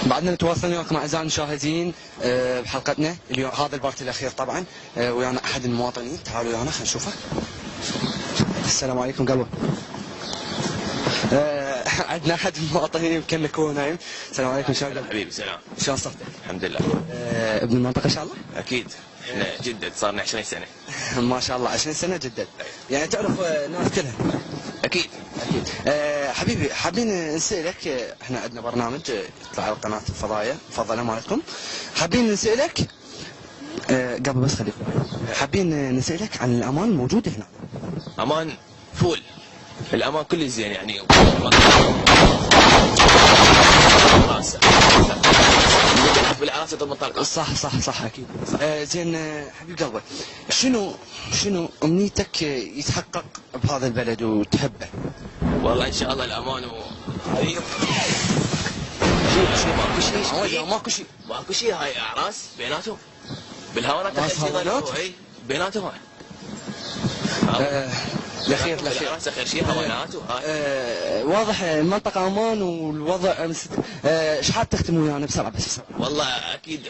بعدنا نتواصل وياكم اعزائي المشاهدين بحلقتنا اليوم. هذا البارت الاخير طبعا ويانا احد المواطنين. تعالوا ويانا خلينا نشوفه. السلام عليكم قبل. عندنا احد المواطنين يمكن لك هو نايم. السلام عليكم شباب. حبيبي سلام. شلون صحتك؟ الحمد لله. ابن المنطقه ان شاء الله؟ اكيد احنا جدد صار لنا 20 سنه. ما شاء الله 20 سنه جدد. يعني تعرف ناس كلها؟ اكيد. حبيبي حابين نسألك، احنا عندنا برنامج يطلع على قناة الفضائية الفضائية مالتكم. حابين نسألك قبل بس خليك، حابين نسألك عن الأمان الموجود هنا. امان فول، الامان كله زين يعني. بالعراس المنطقه. صح اكيد. زين حبيب قلبي، شنو امنيتك يتحقق بهذا البلد وتحبه؟ والله ان شاء الله الامان ماكو شيء هاي اعراس بيناتهم بالهوانات اخر بيناتهم. الاخير اخر شيء هوانات واضح المنطقة امان والوضع. ايش حاب تختم ويانا بسرعة بس؟ والله اكيد